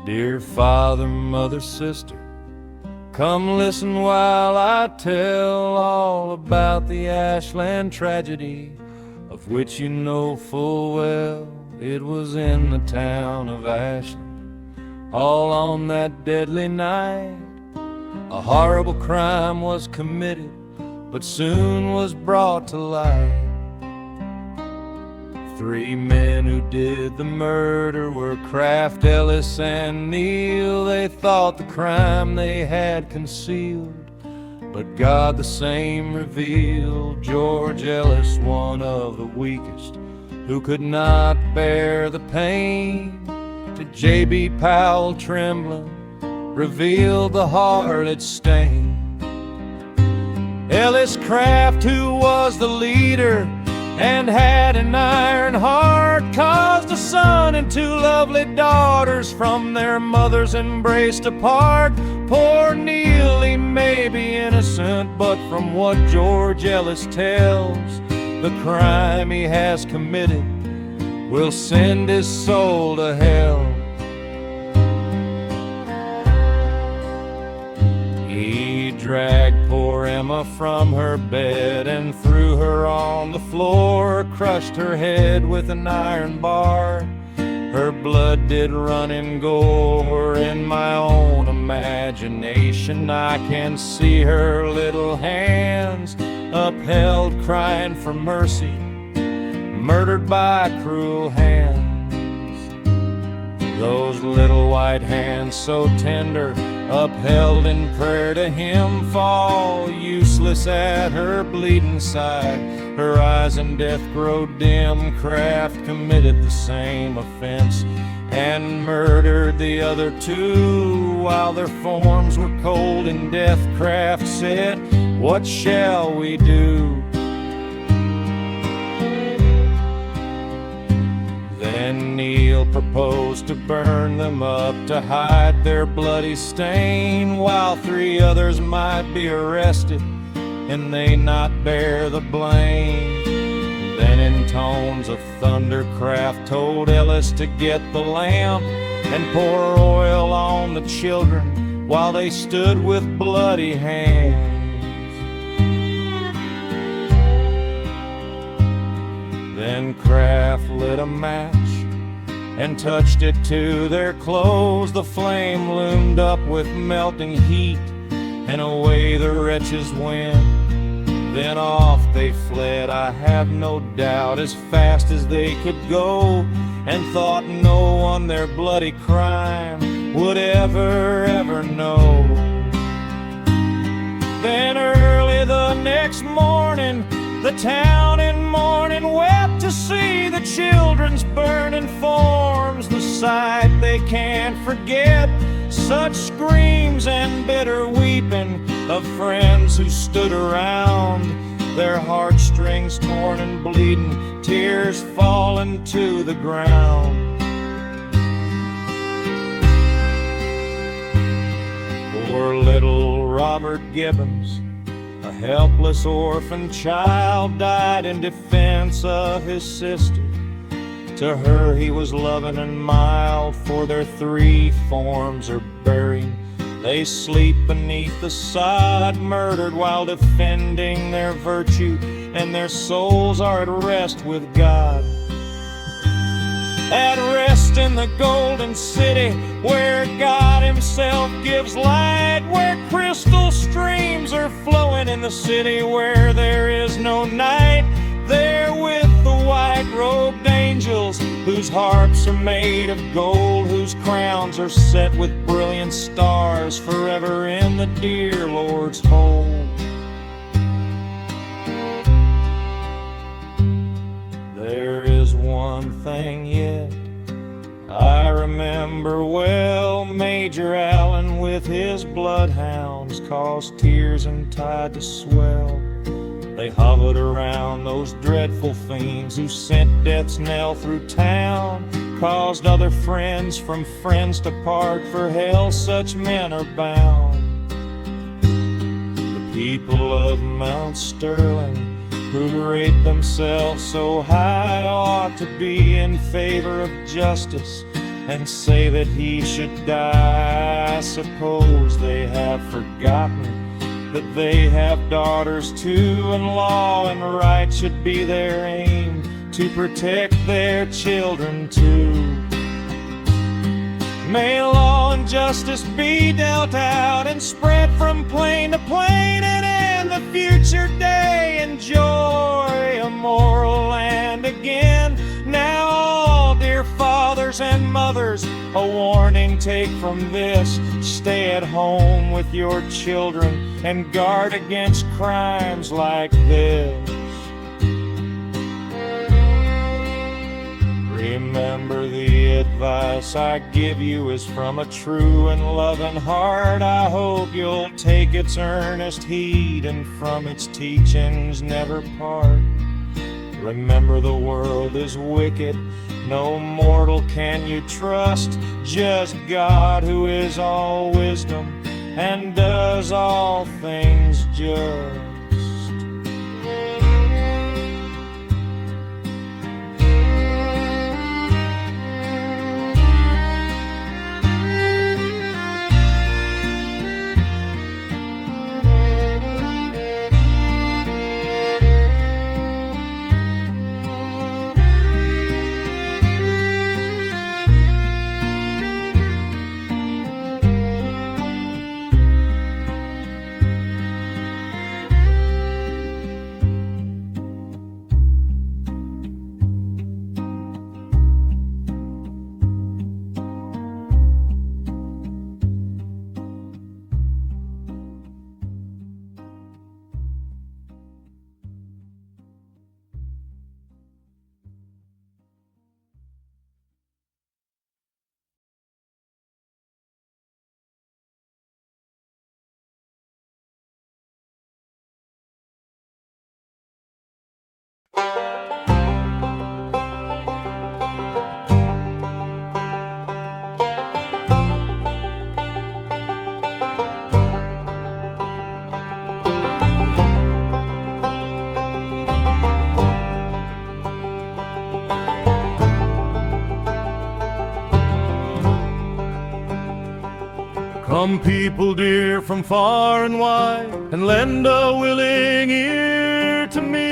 Dear father, mother, sister, come listen while I tell all about the Ashland tragedy, of which you know full well it was in the town of Ashland. All on that deadly night, a horrible crime was committed, but soon was brought to light. 3 men who did the murder were Craft, Ellis, and Neal. They thought the crime they had concealed, but God the same revealed George Ellis, one of the weakest, who could not bear the pain. To J.B. Powell trembling, revealed the heart it stained. Ellis Craft, who was the leader and had an iron heart, caused a son and 2 lovely daughters from their mother's embrace to part. Poor Neal, he may be innocent, but from what George Ellis tells, the crime he has committed will send his soul to hell. He dragged poor Emma from her bed and threw her on the floor, crushed her head with an iron bar. Her blood did run in gore. In my own imagination I can see her little hands upheld, crying for mercy, murdered by cruel hands. Those little white hands so tender, upheld in prayer to him, fall useless at her bleeding side. Her eyes in death grow dim. Craft committed the same offense and murdered the other 2 while their forms were cold in death. Craft said, "What shall we do?" Then Neal proposed to burn them up to hide their bloody stain, while 3 others might be arrested and they not bear the blame. Then in tones of thunder, Craft told Ellis to get the lamp and pour oil on the children while they stood with bloody hands. Then Craft lit a match and touched it to their clothes. The flame loomed up with melting heat, and away the wretches went. Then off they fled, I have no doubt, as fast as they could go, and thought no one their bloody crime would ever know. Then early the next morning, the town in mourning wept to see the children's burning forms, the sight they can't forget. Such screams and bitter weeping of friends who stood around, their heartstrings torn and bleeding, tears falling to the ground. Poor little Robert Gibbons, a helpless orphan child, died in defense of his sister. To her he was loving and mild, for their 3 forms are buried. They sleep beneath the sod, murdered while defending their virtue, and their souls are at rest with God. At rest in the golden city, where God himself gives light, where crystal streams are flowing in the city, where there is no night. There with the white-robed angels, whose harps are made of gold, whose crowns are set with brilliant stars, forever in the dear Lord's hold. There is one thing yet I remember well. Major Allen with his bloodhounds caused tears and tide to swell. They hovered around those dreadful fiends who sent death's knell through town, caused other friends from friends to part. For hell such men are bound. The people of Mount Sterling, who rate themselves so high, ought to be in favor of justice and say that he should die. I suppose they have forgotten that they have daughters too, and law and right should be their aim, to protect their children too. May law and justice be dealt out and spread from plain to plain, and in the future day enjoy a moral land again. Now all dear fathers and mothers, a warning take from this: stay at home with your children and guard against crimes like this. Remember, the advice I give you is from a true and loving heart. I hope you'll take its earnest heed and from its teachings never part. Remember, the world is wicked, no mortal can you trust, just God who is all wisdom and does all things just. Come people dear from far and wide, and lend a willing ear to me,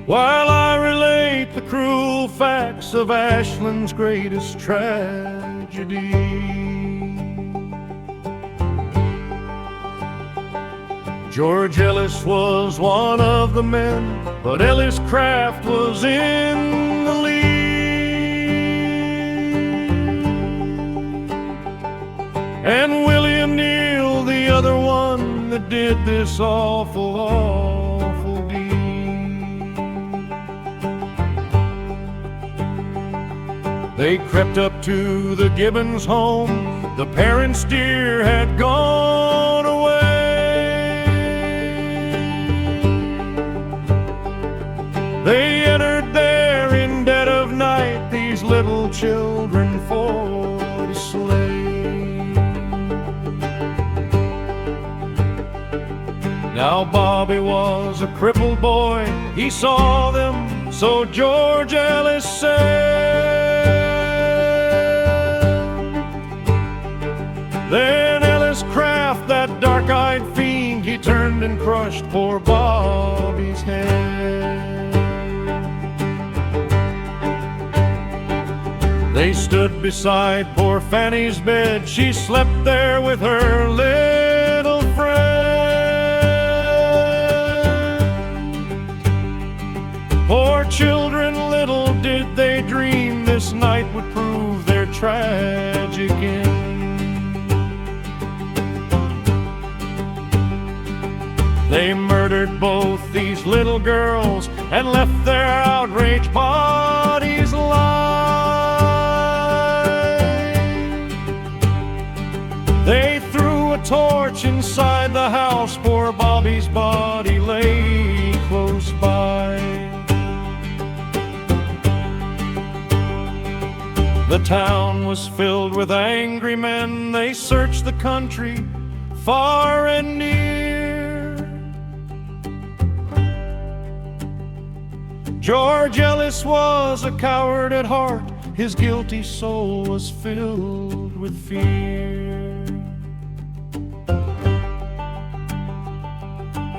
while I relate the cruel facts of Ashland's greatest tragedy. George Ellis was one of the men, but Ellis Craft was in the lead. And William Neal, the other one that did this awful, awful deed. They crept up to the Gibbons home. The parents dear had gone away. They entered there in dead of night, these little children for to slay. Now Bobby was a crippled boy, he saw them, so George Ellis said. Then Ellis Craft, that dark-eyed fiend, he turned and crushed poor Bobby's head. They stood beside poor Fanny's bed, she slept there with her little friend. Poor children, little did they dream this night would prove their tragic end. They murdered both these little girls and left their outraged bodies lie. They threw a torch inside the house, poor Bobby's body lay close by. The town was filled with angry men, they searched the country far and near. George Ellis was a coward at heart. His guilty soul was filled with fear.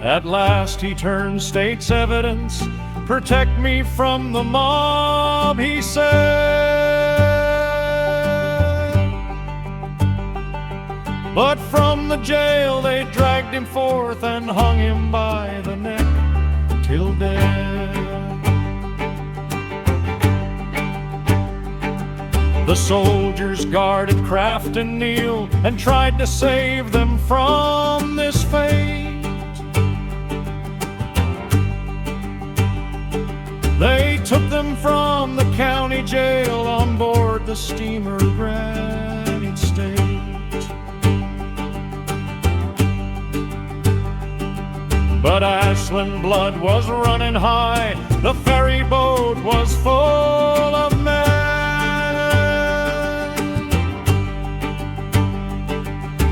At last he turned state's evidence. "Protect me from the mob," he said. But from the jail they dragged him forth and hung him by the neck till death. The soldiers guarded Craft and Neal and tried to save them from this fate. They took them from the county jail on board the steamer Granite State. But Ashland blood was running high. The ferry boat was full of men.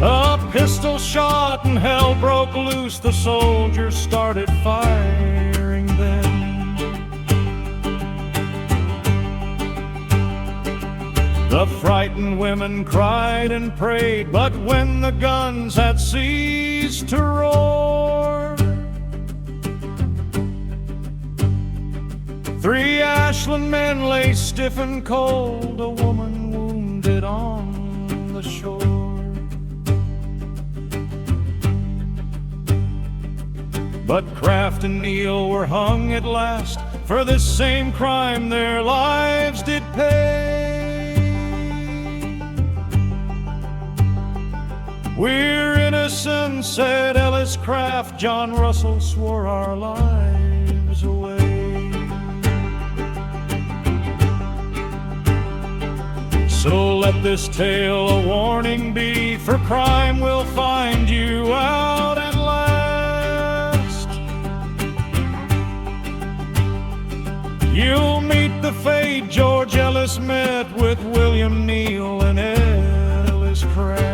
A pistol shot and hell broke loose. The soldiers started firing then. The frightened women cried and prayed, but when the guns had ceased to roar, 3 Ashland men lay stiff and cold, a woman wounded on the shore. But Craft and Neal were hung at last for this same crime their lives did pay. "We're innocent," said Ellis Craft. John Russell swore our lives away. So let this tale a warning be, for crime will find you out at last. You'll meet the fate George Ellis met with William Neal and Ellis Craft.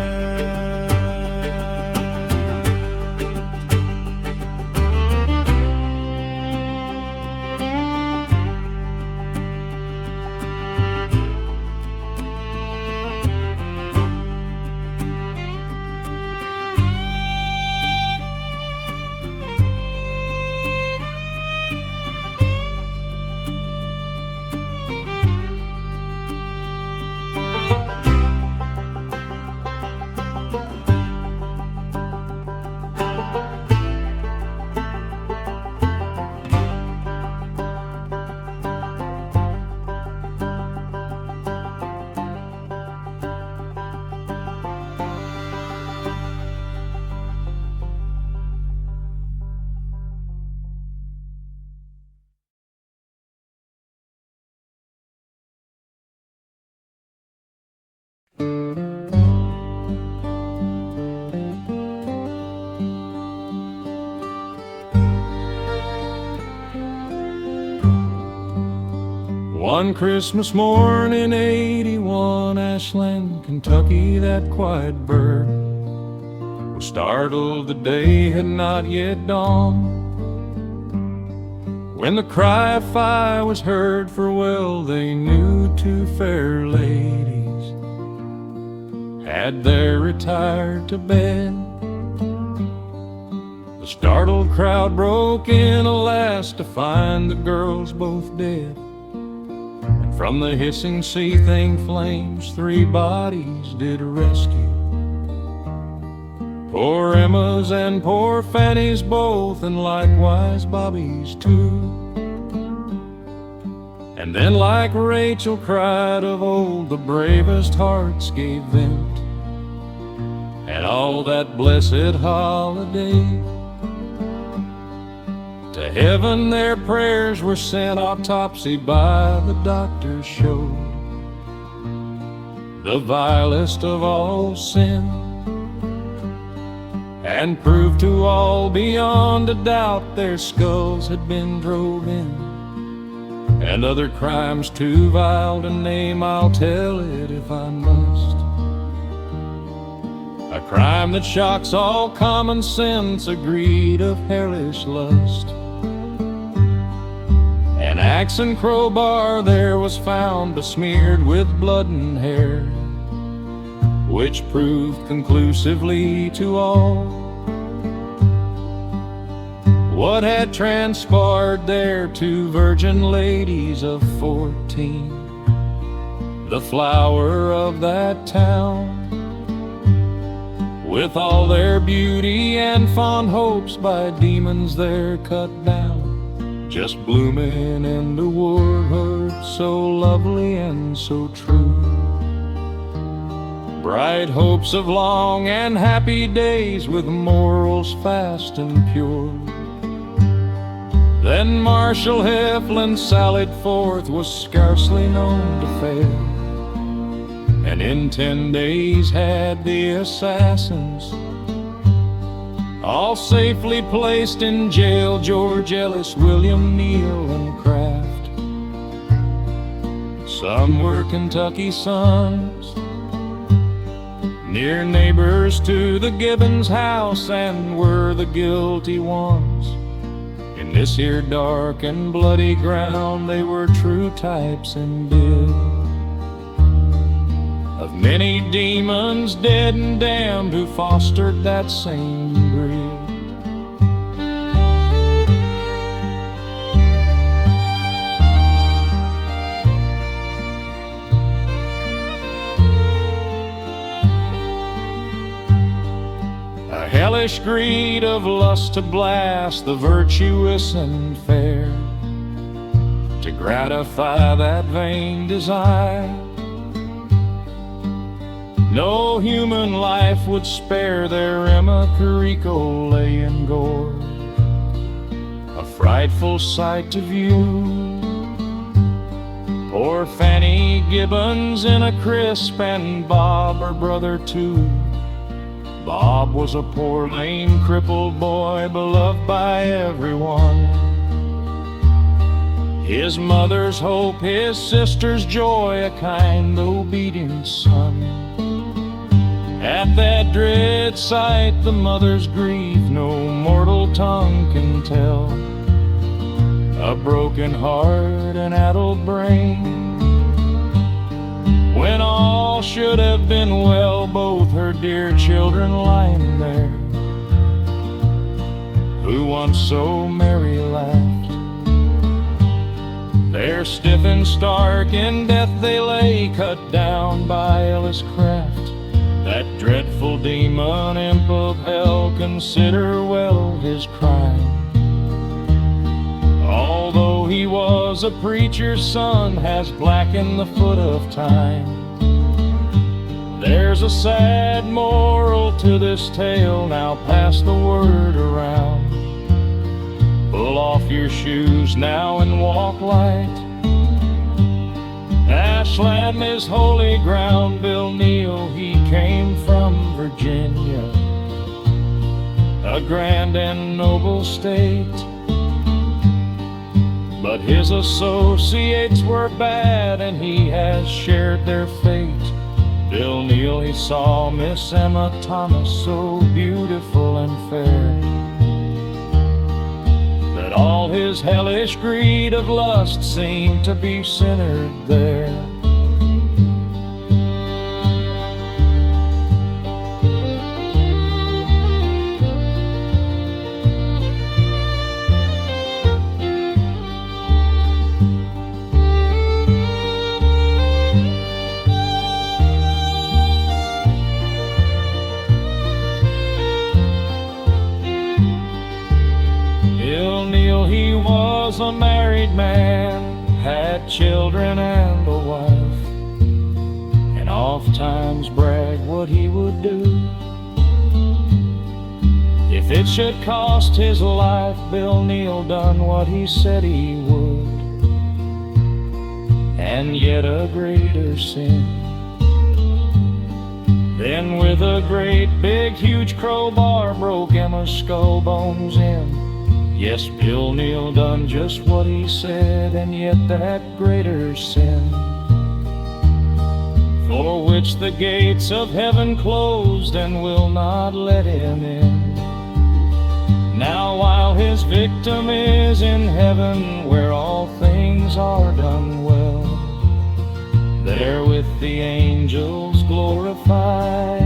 One Christmas morning, 81, Ashland, Kentucky, that quiet bird was startled. The day had not yet dawned when the cry of fire was heard, for well they knew 2 fair ladies had there retired to bed. The startled crowd broke in, alas, to find the girls both dead. From the hissing sea-thing flames 3 bodies did rescue, poor Emma's and poor Fanny's both, and likewise Bobby's too. And then, like Rachel cried of old, the bravest hearts gave vent, and all that blessed holiday to heaven their prayers were sent. Autopsy by the doctors showed the vilest of all sin, and proved to all beyond a doubt their skulls had been drove in. And other crimes too vile to name, I'll tell it if I must. A crime that shocks all common sense, a greed of hellish lust. And axe and crowbar there was found besmeared with blood and hair, which proved conclusively to all what had transpired there. 2 virgin ladies of 14, the flower of that town, with all their beauty and fond hopes by demons there cut down, just blooming in the woodwork, so lovely and so true. Bright hopes of long and happy days, with morals fast and pure. Then Marshal Heflin sallied forth, was scarcely known to fail, and in 10 days had the assassins all safely placed in jail. George Ellis, William, Neal, and Craft. Some were Kentucky sons, near neighbors to the Gibbons house, and were the guilty ones. In this here dark and bloody ground, they were true types and did of many demons dead and damned who fostered that same breed. A hellish greed of lust to blast the virtuous and fair, to gratify that vain desire. No human life would spare. Their Emma Carico lay in gore, a frightful sight to view. Poor Fannie Gibbons in a crisp, and Bob, her brother too. Bob was a poor lame crippled boy, beloved by everyone. His mother's hope, his sister's joy, a kind obedient son. At that dread sight, the mother's grief no mortal tongue can tell. A broken heart, an addled brain, when all should have been well. Both her dear children lying there, who once so merry laughed. There stiff and stark in death they lay, cut down by Ellis Craft. That dreadful demon, imp of hell, consider well his crime. Although he was a preacher's son, has blackened the foot of time. There's a sad moral to this tale, now pass the word around. Pull off your shoes now and walk light. Ashland is holy ground. Bill Neal, he came from Virginia, a grand and noble state. But his associates were bad, and he has shared their fate. Bill Neal, he saw Miss Emma Thomas, so beautiful and fair, that all his hellish greed of lust seemed to be centered there. He was a married man, had children and a wife, and oft times bragged what he would do if it should cost his life. Bill Neal done what he said he would, and yet a greater sin. Then with a great big huge crowbar broke Emma's skull bones in. Yes, Bill Neal done just what he said, and yet that greater sin, for which the gates of heaven closed and will not let him in. Now while his victim is in heaven, where all things are done well, there with the angels glorified,